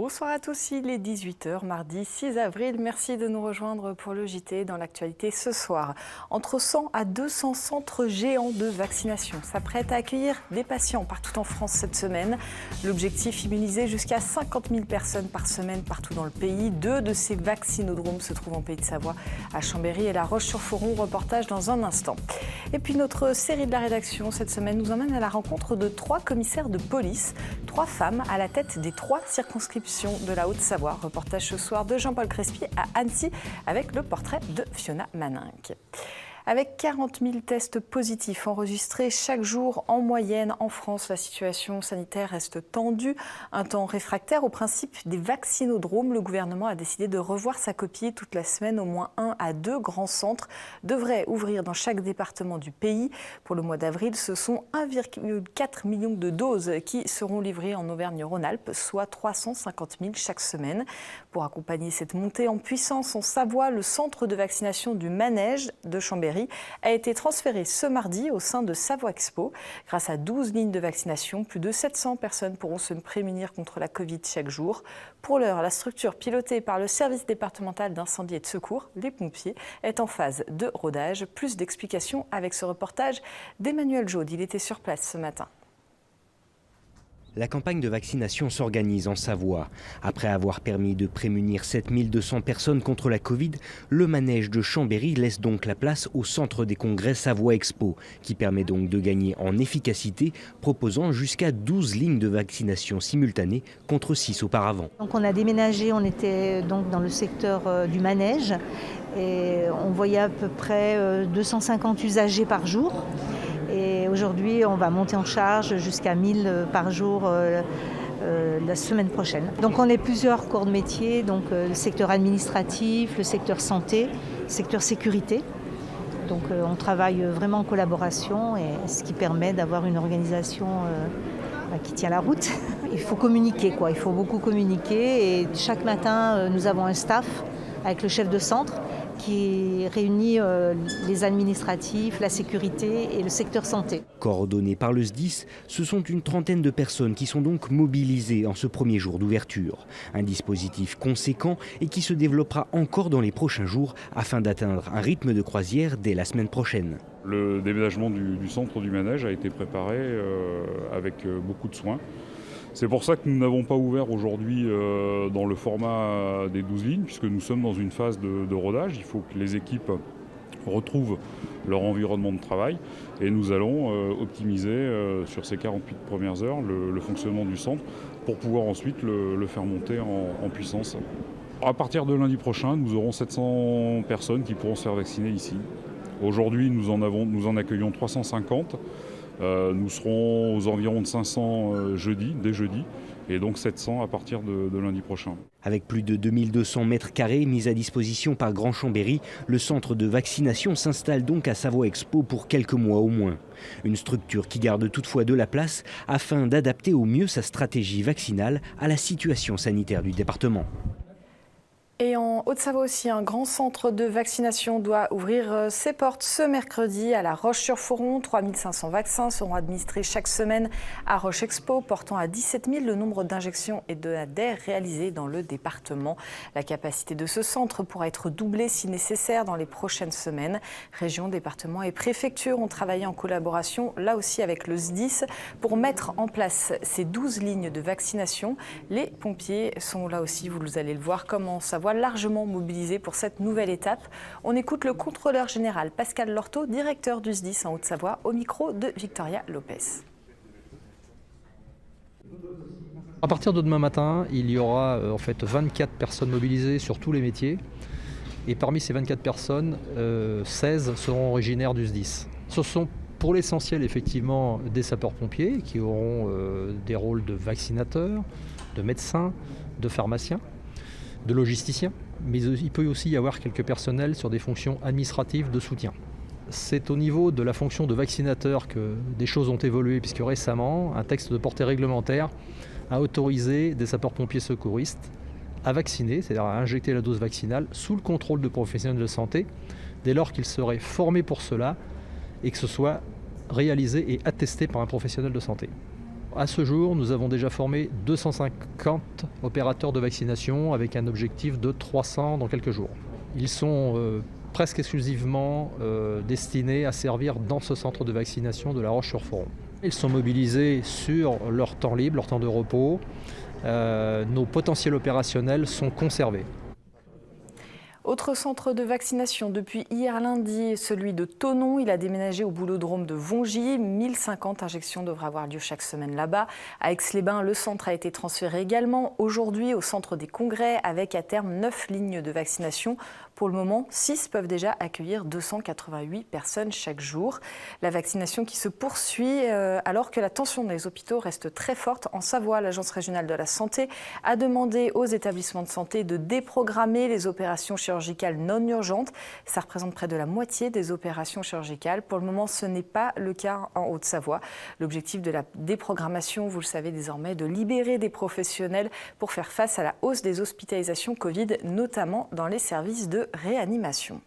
Bonsoir à tous, il est 18h, mardi 6 avril. Merci de nous rejoindre pour le JT dans l'actualité ce soir. Entre 100 à 200 centres géants de vaccination s'apprêtent à accueillir des patients partout en France cette semaine. L'objectif, immuniser jusqu'à 50 000 personnes par semaine partout dans le pays. 2 de ces vaccinodromes se trouvent en Pays de Savoie, à Chambéry et La Roche-sur-Foron. Reportage dans un instant. Et puis notre série de la rédaction cette semaine nous emmène à la rencontre de 3 commissaires de police, 3 femmes à la tête des 3 circonscriptions de la Haute-Savoie. Reportage ce soir de Jean-Paul Crespi à Annecy avec le portrait de Fiona Maninck. Avec 40 000 tests positifs enregistrés chaque jour en moyenne en France, la situation sanitaire reste tendue. Un temps réfractaire au principe des vaccinodromes, le gouvernement a décidé de revoir sa copie toute la semaine. Au moins 1 à 2 grands centres devraient ouvrir dans chaque département du pays. Pour le mois d'avril, ce sont 1,4 million de doses qui seront livrées en Auvergne-Rhône-Alpes, soit 350 000 chaque semaine. Pour accompagner cette montée en puissance en Savoie, le centre de vaccination du Manège de Chambéry a été transféré ce mardi au sein de Savoie Expo. Grâce à 12 lignes de vaccination, plus de 700 personnes pourront se prémunir contre la Covid chaque jour. Pour l'heure, la structure pilotée par le service départemental d'incendie et de secours, les pompiers, est en phase de rodage. Plus d'explications avec ce reportage d'Emmanuel Jaude. Il était sur place ce matin. La campagne de vaccination s'organise en Savoie. Après avoir permis de prémunir 7200 personnes contre la Covid, le manège de Chambéry laisse donc la place au centre des congrès Savoie Expo, qui permet donc de gagner en efficacité, proposant jusqu'à 12 lignes de vaccination simultanées contre 6 auparavant. Donc on a déménagé, on était donc dans le secteur du manège et on voyait à peu près 250 usagers par jour. Et aujourd'hui, on va monter en charge jusqu'à 1000 par jour la semaine prochaine. Donc on est plusieurs corps de métier, donc le secteur administratif, le secteur santé, le secteur sécurité. Donc on travaille vraiment en collaboration, et ce qui permet d'avoir une organisation qui tient la route. Il faut communiquer, il faut beaucoup communiquer. Et chaque matin, nous avons un staff avec le chef de centre qui réunit les administratifs, la sécurité et le secteur santé. Coordonnés par le SDIS, ce sont une trentaine de personnes qui sont donc mobilisées en ce premier jour d'ouverture. Un dispositif conséquent et qui se développera encore dans les prochains jours afin d'atteindre un rythme de croisière dès la semaine prochaine. Le déménagement du centre du manège a été préparé avec beaucoup de soin. C'est pour ça que nous n'avons pas ouvert aujourd'hui dans le format des 12 lignes, puisque nous sommes dans une phase de rodage. Il faut que les équipes retrouvent leur environnement de travail, et nous allons optimiser sur ces 48 premières heures le fonctionnement du centre pour pouvoir ensuite le faire monter en puissance. À partir de lundi prochain, nous aurons 700 personnes qui pourront se faire vacciner ici. Aujourd'hui, nous en accueillons 350. Nous serons aux environs de 500 dès jeudi, et donc 700 à partir de lundi prochain. Avec plus de 2200 mètres carrés mis à disposition par Grand Chambéry, le centre de vaccination s'installe donc à Savoie Expo pour quelques mois au moins. Une structure qui garde toutefois de la place afin d'adapter au mieux sa stratégie vaccinale à la situation sanitaire du département. Et en Haute-Savoie aussi, un grand centre de vaccination doit ouvrir ses portes ce mercredi à La Roche-sur-Foron. 3500 vaccins seront administrés chaque semaine à Roche Expo, portant à 17 000 le nombre d'injections et d'adhères réalisées dans le département. La capacité de ce centre pourra être doublée si nécessaire dans les prochaines semaines. Régions, départements et préfectures ont travaillé en collaboration, là aussi avec le SDIS, pour mettre en place ces 12 lignes de vaccination. Les pompiers sont là aussi, vous allez le voir, comme en Savoie, largement mobilisés pour cette nouvelle étape. On écoute le contrôleur général Pascal Lorteau, directeur du SDIS en Haute-Savoie, au micro de Victoria Lopez. À partir de demain matin, il y aura en fait 24 personnes mobilisées sur tous les métiers. Et parmi ces 24 personnes, 16 seront originaires du SDIS. Ce sont pour l'essentiel effectivement des sapeurs-pompiers qui auront des rôles de vaccinateurs, de médecins, de pharmaciens, de logisticiens, mais il peut aussi y avoir quelques personnels sur des fonctions administratives de soutien. C'est au niveau de la fonction de vaccinateur que des choses ont évolué, puisque récemment, un texte de portée réglementaire a autorisé des sapeurs-pompiers secouristes à vacciner, c'est-à-dire à injecter la dose vaccinale sous le contrôle de professionnels de santé, dès lors qu'ils seraient formés pour cela et que ce soit réalisé et attesté par un professionnel de santé. À ce jour, nous avons déjà formé 250 opérateurs de vaccination avec un objectif de 300 dans quelques jours. Ils sont presque exclusivement destinés à servir dans ce centre de vaccination de La Roche-sur-Foron. Ils sont mobilisés sur leur temps libre, leur temps de repos. Nos potentiels opérationnels sont conservés. Autre centre de vaccination depuis hier lundi, celui de Thonon. Il a déménagé au boulodrome de Vongy. 1050 injections devraient avoir lieu chaque semaine là-bas. À Aix-les-Bains, le centre a été transféré également aujourd'hui au centre des congrès avec à terme 9 lignes de vaccination. Pour le moment, 6 peuvent déjà accueillir 288 personnes chaque jour. La vaccination qui se poursuit alors que la tension dans les hôpitaux reste très forte. En Savoie, l'Agence régionale de la santé a demandé aux établissements de santé de déprogrammer les opérations chirurgicales non urgentes. Ça représente près de la moitié des opérations chirurgicales. Pour le moment, ce n'est pas le cas en Haute-Savoie. L'objectif de la déprogrammation, vous le savez désormais, de libérer des professionnels pour faire face à la hausse des hospitalisations Covid, notamment dans les services de réanimation.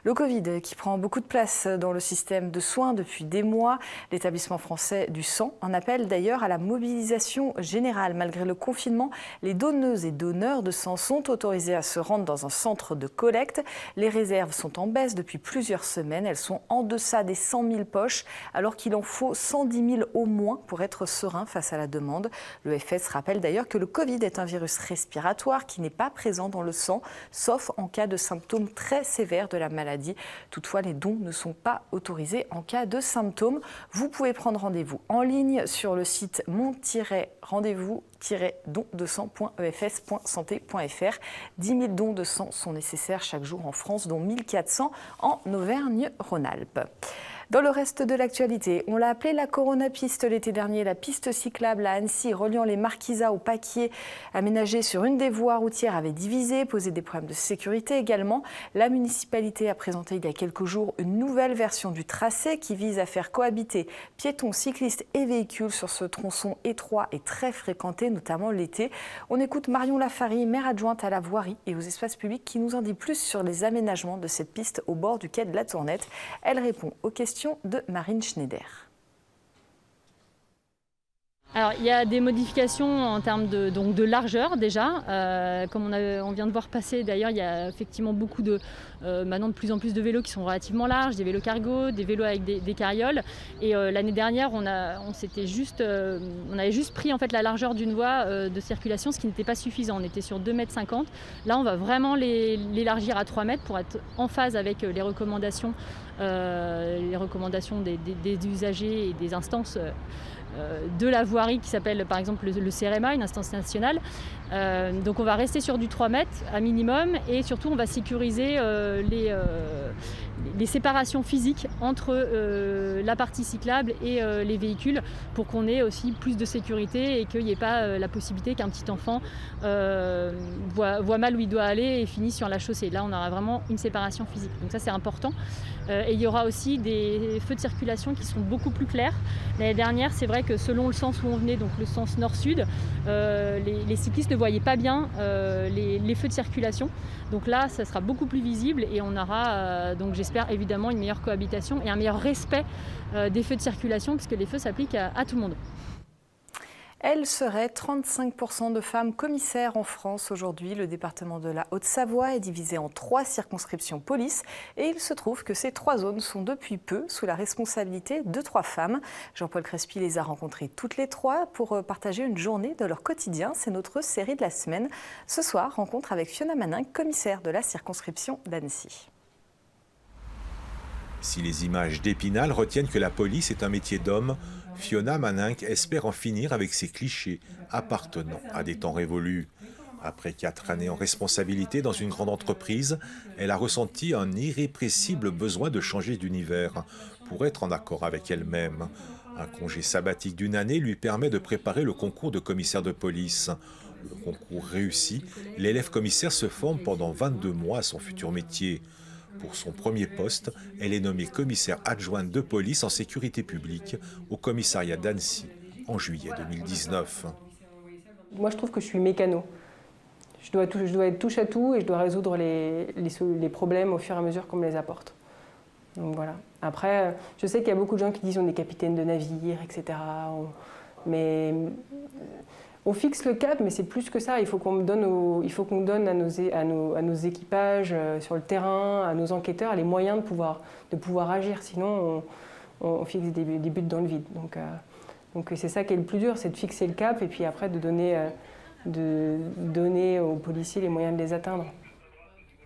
Le Covid qui prend beaucoup de place dans le système de soins depuis des mois. L'établissement français du sang en appelle d'ailleurs à la mobilisation générale. Malgré le confinement, les donneuses et donneurs de sang sont autorisés à se rendre dans un centre de collecte. Les réserves sont en baisse depuis plusieurs semaines. Elles sont en deçà des 100 000 poches, alors qu'il en faut 110 000 au moins pour être serein face à la demande. Le FS rappelle d'ailleurs que le Covid est un virus respiratoire qui n'est pas présent dans le sang, sauf en cas de symptômes très sévères de la maladie. Toutefois, les dons ne sont pas autorisés en cas de symptômes. Vous pouvez prendre rendez-vous en ligne sur le site mon-rendez-vous-don-de-sang.efs.santé.fr. 10 000 dons de sang sont nécessaires chaque jour en France, dont 1400 en Auvergne-Rhône-Alpes. Dans le reste de l'actualité, on l'a appelée la Corona Piste l'été dernier. La piste cyclable à Annecy reliant les Marquisats au Paquier, aménagée sur une des voies routières, avait divisé, posé des problèmes de sécurité également. La municipalité a présenté il y a quelques jours une nouvelle version du tracé qui vise à faire cohabiter piétons, cyclistes et véhicules sur ce tronçon étroit et très fréquenté, notamment l'été. On écoute Marion Lafary, maire adjointe à la voirie et aux espaces publics, qui nous en dit plus sur les aménagements de cette piste au bord du quai de la Tournette. Elle répond aux questions de Marine Schneider. Alors, il y a des modifications en termes de largeur déjà. Comme on vient de voir passer, d'ailleurs, il y a effectivement beaucoup maintenant de plus en plus de vélos qui sont relativement larges, des vélos cargo, des vélos avec des carrioles. Et l'année dernière, on avait juste pris en fait la largeur d'une voie de circulation, ce qui n'était pas suffisant. On était sur 2,50 m. Là, on va vraiment l'élargir à 3 mètres pour être en phase avec les recommandations des usagers et des instances de la voirie qui s'appelle par exemple le CEREMA, une instance nationale. Donc on va rester sur du 3 mètres à minimum et surtout on va sécuriser les séparations physiques entre la partie cyclable et les véhicules pour qu'on ait aussi plus de sécurité et qu'il n'y ait pas la possibilité qu'un petit enfant voit mal où il doit aller et finisse sur la chaussée. Là on aura vraiment une séparation physique. Donc ça c'est important. Et il y aura aussi des feux de circulation qui seront beaucoup plus clairs. L'année dernière, c'est vrai que selon le sens où on venait, donc le sens nord-sud, les cyclistes ne voyaient pas bien les feux de circulation. Donc là, ça sera beaucoup plus visible et on aura, donc j'espère évidemment, une meilleure cohabitation et un meilleur respect des feux de circulation puisque les feux s'appliquent à tout le monde. Elle serait 35% de femmes commissaires en France aujourd'hui. Le département de la Haute-Savoie est divisé en 3 circonscriptions police et il se trouve que ces 3 zones sont depuis peu sous la responsabilité de 3 femmes. Jean-Paul Crespi les a rencontrées toutes les 3 pour partager une journée de leur quotidien. C'est notre série de la semaine. Ce soir, rencontre avec Fiona Manin, commissaire de la circonscription d'Annecy. Si les images d'Épinal retiennent que la police est un métier d'homme, Fiona Maninck espère en finir avec ces clichés appartenant à des temps révolus. Après 4 années en responsabilité dans une grande entreprise, elle a ressenti un irrépressible besoin de changer d'univers pour être en accord avec elle-même. Un congé sabbatique d'1 année lui permet de préparer le concours de commissaire de police. Le concours réussi, l'élève commissaire se forme pendant 22 mois à son futur métier. Pour son premier poste, elle est nommée commissaire adjointe de police en sécurité publique au commissariat d'Annecy en juillet 2019. Moi, je trouve que je suis mécano. Je dois être touche à tout et je dois résoudre les problèmes au fur et à mesure qu'on me les apporte. Donc voilà. Après, je sais qu'il y a beaucoup de gens qui disent on est capitaine de navire, etc. Mais on fixe le cap, mais c'est plus que ça. Il faut qu'on donne à nos équipages sur le terrain, à nos enquêteurs, les moyens de pouvoir agir. Sinon, on fixe des buts dans le vide. Donc c'est ça qui est le plus dur, c'est de fixer le cap et puis après de donner aux policiers les moyens de les atteindre.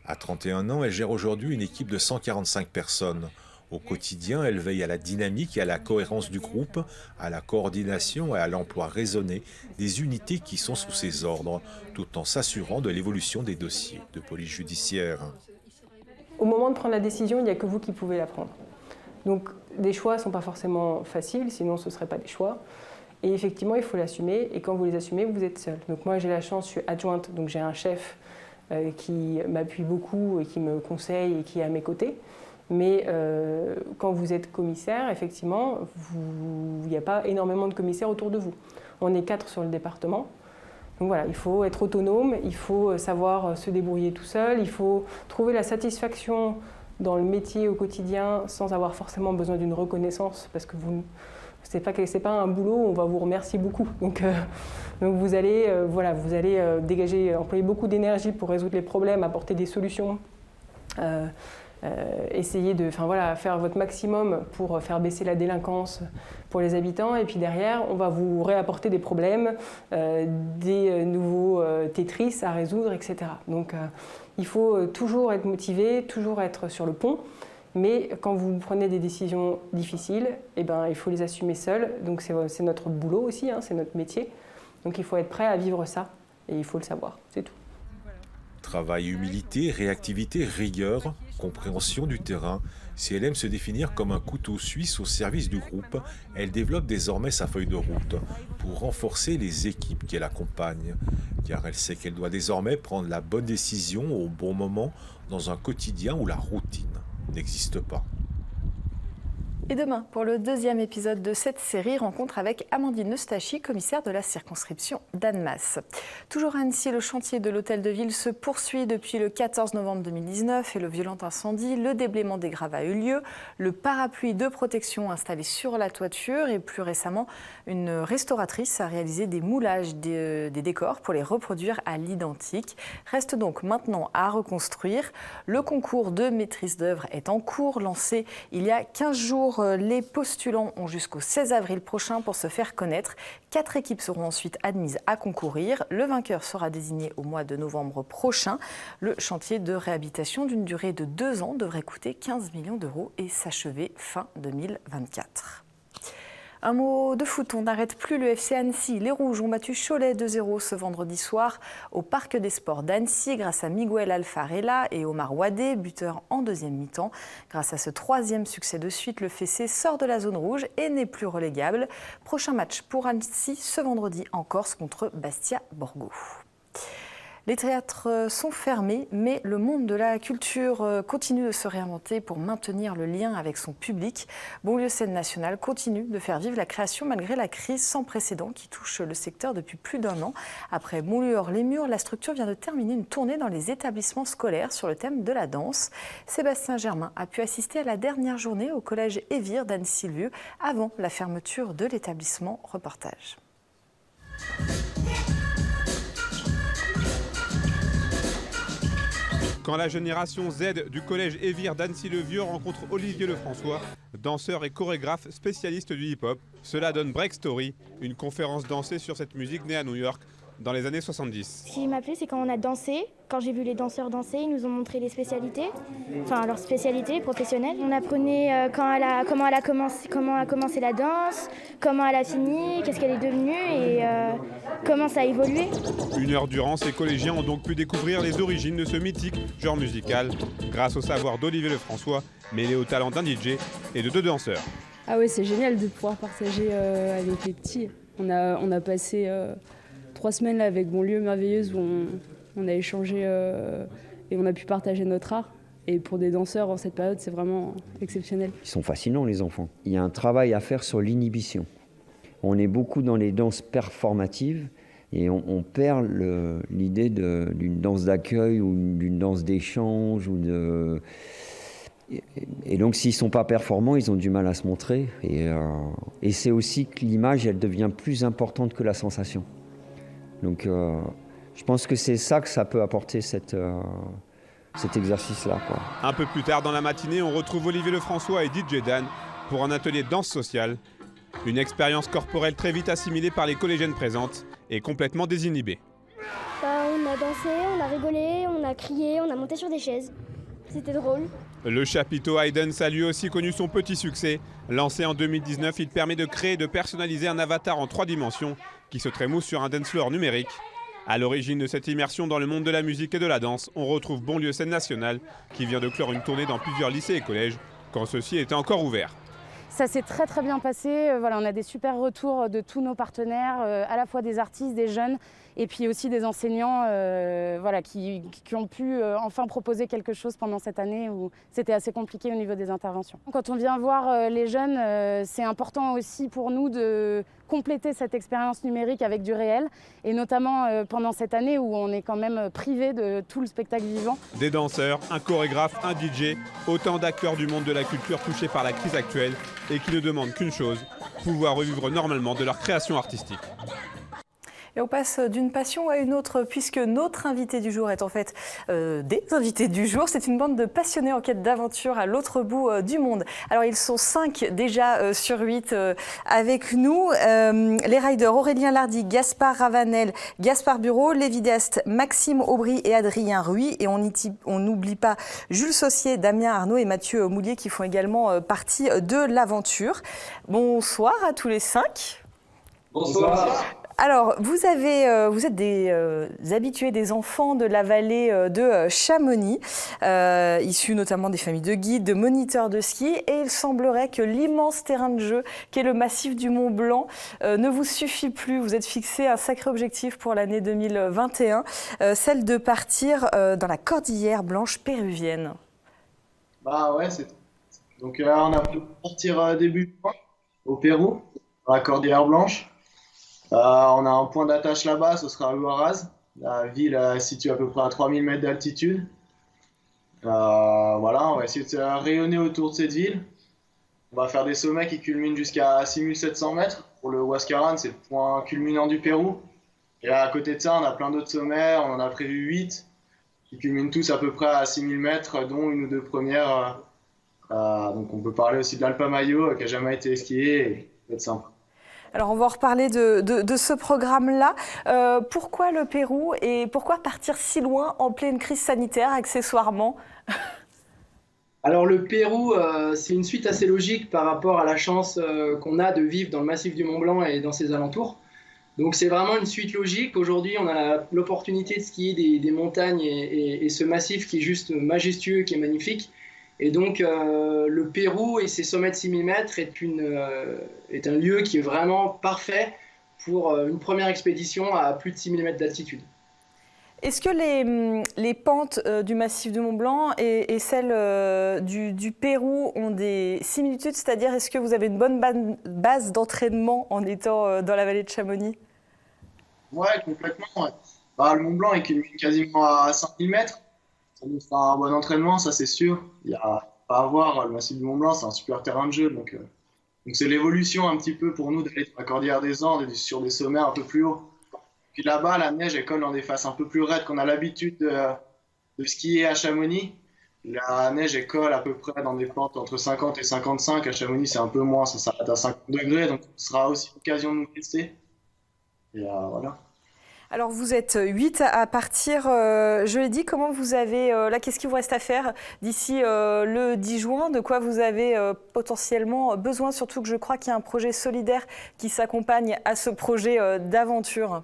À 31 ans, elle gère aujourd'hui une équipe de 145 personnes. Au quotidien, elle veille à la dynamique et à la cohérence du groupe, à la coordination et à l'emploi raisonné des unités qui sont sous ses ordres, tout en s'assurant de l'évolution des dossiers de police judiciaire. Au moment de prendre la décision, il n'y a que vous qui pouvez la prendre. Donc des choix ne sont pas forcément faciles, sinon ce ne seraient pas des choix. Et effectivement, il faut l'assumer, et quand vous les assumez, vous êtes seul. Donc moi j'ai la chance, je suis adjointe, donc j'ai un chef qui m'appuie beaucoup et qui me conseille et qui est à mes côtés. Mais quand vous êtes commissaire, effectivement, il n'y a pas énormément de commissaires autour de vous. On est 4 sur le département. Donc voilà, il faut être autonome, il faut savoir se débrouiller tout seul, il faut trouver la satisfaction dans le métier au quotidien sans avoir forcément besoin d'une reconnaissance, parce que c'est pas un boulot où on va vous remercier beaucoup. Donc vous allez dégager, employer beaucoup d'énergie pour résoudre les problèmes, apporter des solutions. Essayer de faire votre maximum pour faire baisser la délinquance pour les habitants, et puis derrière on va vous réapporter des problèmes, des nouveaux Tetris à résoudre, etc. Donc il faut toujours être motivé, toujours être sur le pont, mais quand vous prenez des décisions difficiles, il faut les assumer seul. Donc c'est notre boulot aussi, c'est notre métier, donc il faut être prêt à vivre ça, et il faut le savoir, c'est tout. Travail, humilité, réactivité, rigueur, compréhension du terrain. Si elle aime se définir comme un couteau suisse au service du groupe, elle développe désormais sa feuille de route pour renforcer les équipes qui l'accompagnent. Car elle sait qu'elle doit désormais prendre la bonne décision au bon moment dans un quotidien où la routine n'existe pas. Et demain, pour le 2e épisode de cette série, rencontre avec Amandine Eustachi, commissaire de la circonscription d'Annemasse. Toujours à Annecy, le chantier de l'hôtel de ville se poursuit depuis le 14 novembre 2019 et le violent incendie. Le déblaiement des graves a eu lieu, le parapluie de protection installé sur la toiture et plus récemment, une restauratrice a réalisé des moulages des décors pour les reproduire à l'identique. Reste donc maintenant à reconstruire. Le concours de maîtrise d'œuvre est en cours, lancé il y a 15 jours. Les postulants ont jusqu'au 16 avril prochain pour se faire connaître. 4 équipes seront ensuite admises à concourir. Le vainqueur sera désigné au mois de novembre prochain. Le chantier de réhabilitation d'une durée de 2 ans devrait coûter 15 millions d'euros et s'achever fin 2024. Un mot de foot, on n'arrête plus le FC Annecy. Les Rouges ont battu Cholet 2-0 ce vendredi soir au Parc des Sports d'Annecy grâce à Miguel Alfarella et Omar Wadé, buteurs en deuxième mi-temps. Grâce à ce 3e succès de suite, le FC sort de la zone rouge et n'est plus relégable. Prochain match pour Annecy ce vendredi en Corse contre Bastia Borgo. Les théâtres sont fermés, mais le monde de la culture continue de se réinventer pour maintenir le lien avec son public. Bonlieu Scène Nationale continue de faire vivre la création malgré la crise sans précédent qui touche le secteur depuis plus d'1 an. Après Bonlieu hors les murs, la structure vient de terminer une tournée dans les établissements scolaires sur le thème de la danse. Sébastien Germain a pu assister à la dernière journée au collège Évire d'Annecy-le-Vieux avant la fermeture de l'établissement. Reportage. Quand la génération Z du collège Évire d'Annecy-le-Vieux rencontre Olivier Lefrançois, danseur et chorégraphe spécialiste du hip-hop, cela donne Break Story, une conférence dansée sur cette musique née à New York dans les années 70. Ce qui m'a plu, c'est quand on a dansé. Quand j'ai vu les danseurs danser, ils nous ont montré les spécialités, enfin leurs spécialités professionnelles. On apprenait comment a commencé la danse, comment elle a fini, qu'est-ce qu'elle est devenue et comment ça a évolué. 1 heure durant, ces collégiens ont donc pu découvrir les origines de ce mythique genre musical grâce au savoir d'Olivier Lefrançois, mêlé au talent d'un DJ et de 2 danseurs. Ah ouais, c'est génial de pouvoir partager avec les petits. On a passé 3 semaines là avec Bonlieu merveilleuse où on a échangé et on a pu partager notre art. Et pour des danseurs en cette période, c'est vraiment exceptionnel. Ils sont fascinants, les enfants. Il y a un travail à faire sur l'inhibition. On est beaucoup dans les danses performatives et on perd l'idée d'une danse d'accueil ou d'une danse d'échange ou Et donc s'ils ne sont pas performants, ils ont du mal à se montrer. Et c'est aussi que l'image, elle devient plus importante que la sensation. Donc je pense que c'est ça que ça peut apporter cet exercice-là, quoi. Un peu plus tard dans la matinée, on retrouve Olivier Lefrançois et DJ Dan pour un atelier de danse sociale. Une expérience corporelle très vite assimilée par les collégiennes présentes et complètement désinhibée. On a dansé, on a rigolé, on a crié, on a monté sur des chaises. C'était drôle. Le chapiteau Haydens a lui aussi connu son petit succès. Lancé en 2019, il permet de créer et de personnaliser un avatar en 3 dimensions qui se trémousse sur un dance floor numérique. À l'origine de cette immersion dans le monde de la musique et de la danse, on retrouve Bonlieu Scène Nationale qui vient de clore une tournée dans plusieurs lycées et collèges quand ceux-ci étaient encore ouverts. Ça s'est très très bien passé. Voilà, on a des super retours de tous nos partenaires, à la fois des artistes, des jeunes et puis aussi des enseignants voilà, qui ont pu enfin proposer quelque chose pendant cette année où c'était assez compliqué au niveau des interventions. Quand on vient voir les jeunes, c'est important aussi pour nous de compléter cette expérience numérique avec du réel et notamment pendant cette année où on est quand même privé de tout le spectacle vivant. Des danseurs, un chorégraphe, un DJ, autant d'acteurs du monde de la culture touchés par la crise actuelle et qui ne demandent qu'une chose, pouvoir revivre normalement de leur création artistique. Et on passe d'une passion à une autre, puisque notre invité du jour est en fait des invités du jour. C'est une bande de passionnés en quête d'aventure à l'autre bout du monde. Alors, ils sont 5 déjà sur 8 avec nous. Les riders Aurélien Lardy, Gaspard Ravanel, Gaspard Bureau, les vidéastes Maxime Aubry et Adrien Ruy. Et on n'oublie pas Jules Saucier, Damien Arnaud et Mathieu Moulier qui font également partie de l'aventure. Bonsoir à tous les 5. Bonsoir. Alors, vous êtes des habitués des enfants de la vallée de Chamonix, issus notamment des familles de guides, de moniteurs de ski, et il semblerait que l'immense terrain de jeu qu'est le massif du Mont Blanc ne vous suffit plus. Vous êtes fixé un sacré objectif pour l'année 2021, celle de partir dans la Cordillère Blanche péruvienne. Bah ouais, c'est donc on a pu partir début juin au Pérou, dans la Cordillère Blanche. On a un point d'attache là-bas, ce sera à Huaraz. La ville est située à peu près à 3000 mètres d'altitude. Voilà, on va essayer de rayonner autour de cette ville. On va faire des sommets qui culminent jusqu'à 6700 mètres. Pour le Huascarán, c'est le point culminant du Pérou. Et à côté de ça, on a plein d'autres sommets, on en a prévu 8, qui culminent tous à peu près à 6000 mètres, dont une ou deux premières. Donc on peut parler aussi de l'Alpamayo, qui n'a jamais été skié, et ça va être sympa. Alors, on va en reparler de ce programme-là. Pourquoi le Pérou et pourquoi partir si loin en pleine crise sanitaire, accessoirement ? Alors, le Pérou, c'est une suite assez logique par rapport à la chance qu'on a de vivre dans le massif du Mont Blanc et dans ses alentours. Donc, c'est vraiment une suite logique. Aujourd'hui, on a l'opportunité de skier des montagnes et ce massif qui est juste majestueux, qui est magnifique. Et donc, le Pérou et ses sommets de 6000 mètres est un lieu qui est vraiment parfait pour une première expédition à plus de 6000 mètres d'altitude. Est-ce que les pentes du massif du Mont Blanc et celles du Pérou ont des similitudes ? C'est-à-dire, est-ce que vous avez une bonne base d'entraînement en étant dans la vallée de Chamonix ? Ouais, complètement. Ouais. Le Mont Blanc est quasiment à 5000 mètres. Ça nous fera un bon entraînement, ça c'est sûr. Il n'y a pas à voir, le massif du Mont Blanc, c'est un super terrain de jeu. Donc c'est l'évolution un petit peu pour nous d'aller dans la Cordillère des Andes sur des sommets un peu plus hauts. Puis là-bas, la neige, elle colle dans des faces un peu plus raides qu'on a l'habitude de skier à Chamonix. La neige, elle colle à peu près dans des pentes entre 50 et 55. À Chamonix, c'est un peu moins, ça s'arrête à 50 degrés. Donc ce sera aussi l'occasion de nous tester. Et voilà. Alors, vous êtes 8 à partir, je l'ai dit, comment vous avez, là, qu'est-ce qu'il vous reste à faire d'ici le 10 juin ? De quoi vous avez potentiellement besoin, surtout que je crois qu'il y a un projet solidaire qui s'accompagne à ce projet d'aventure.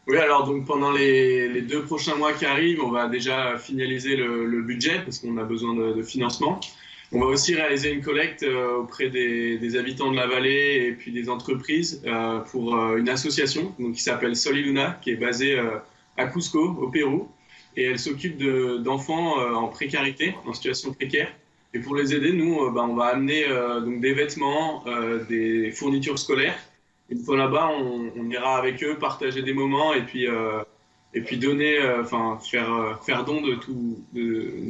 Oui, alors donc pendant les 2 prochains mois qui arrivent, on va déjà finaliser le budget parce qu'on a besoin de financement. On va aussi réaliser une collecte auprès des habitants de la vallée et puis des entreprises pour une association qui s'appelle Soliluna, qui est basée à Cusco, au Pérou. Et elle s'occupe d'enfants en précarité, en situation précaire. Et pour les aider, nous, on va amener donc des vêtements, des fournitures scolaires. Une fois là-bas, on ira avec eux, partager des moments et puis donner, faire don de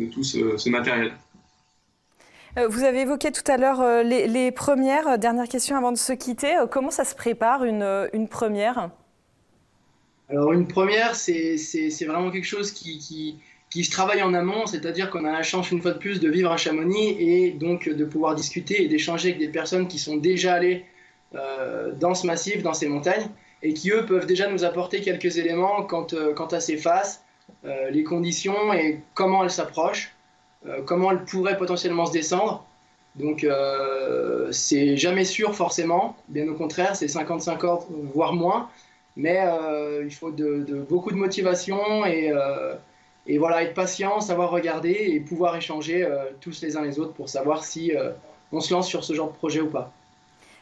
tout ce matériel. Vous avez évoqué tout à l'heure les premières. Dernière question avant de se quitter. Comment ça se prépare une première ? Alors une première, c'est vraiment quelque chose qui se travaille en amont, c'est-à-dire qu'on a la chance une fois de plus de vivre à Chamonix et donc de pouvoir discuter et d'échanger avec des personnes qui sont déjà allées dans ce massif, dans ces montagnes, et qui eux peuvent déjà nous apporter quelques éléments quant à ces faces, les conditions et comment elles s'approchent, comment elles pourraient potentiellement se descendre. Donc c'est jamais sûr forcément, bien au contraire, c'est 50-50 voire moins. Mais il faut beaucoup de motivation et voilà, être patient, savoir regarder et pouvoir échanger tous les uns les autres pour savoir si on se lance sur ce genre de projet ou pas.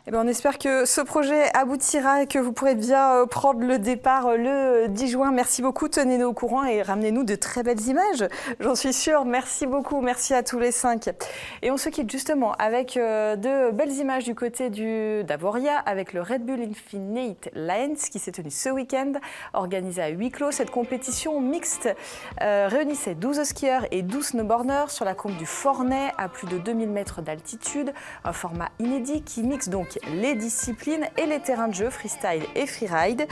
Eh bien, on espère que ce projet aboutira et que vous pourrez bien prendre le départ le 10 juin. Merci beaucoup, tenez-nous au courant et ramenez-nous de très belles images, j'en suis sûre. Merci beaucoup, merci à tous les 5. Et on se quitte justement avec de belles images du côté d'Avoria avec le Red Bull Infinite Lions qui s'est tenu ce week-end, organisé à huis clos. Cette compétition mixte réunissait 12 skieurs et 12 snowboarders sur la combe du Fornay à plus de 2000 mètres d'altitude. Un format inédit qui mixe donc les disciplines et les terrains de jeu freestyle et freeride.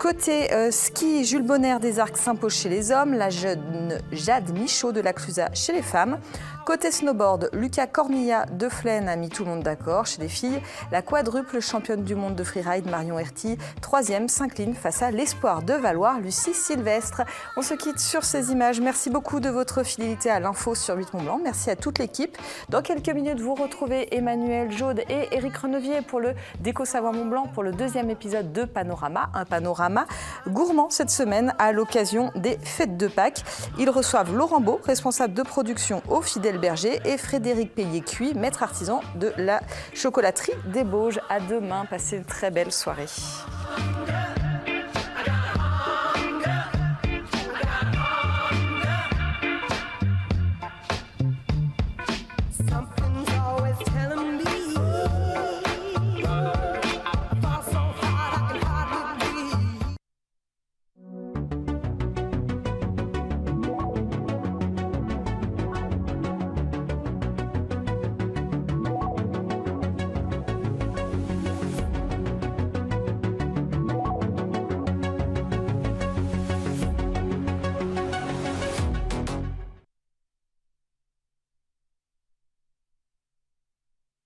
Côté ski, Jules Bonner des Arcs s'impose chez les hommes, la jeune Jade Michaud de la Clusaz chez les femmes. Côté snowboard, Lucas Cornilla de Flaine a mis tout le monde d'accord. Chez les filles, la quadruple championne du monde de freeride Marion Herty, 3e, s'incline face à l'espoir de Valoir, Lucie Sylvestre. On se quitte sur ces images. Merci beaucoup de votre fidélité à l'info sur 8 Mont Blanc. Merci à toute l'équipe. Dans quelques minutes, vous retrouvez Emmanuel Jaude et Éric Renevier pour le Déco Savoir Mont Blanc pour le 2e épisode de Panorama. Un panorama gourmand cette semaine à l'occasion des fêtes de Pâques. Ils reçoivent Laurent Beau, responsable de production au Fidèle Berger, et Frédéric Pellier-Cuit, maître artisan de la chocolaterie des Bauges. À demain, passez une très belle soirée.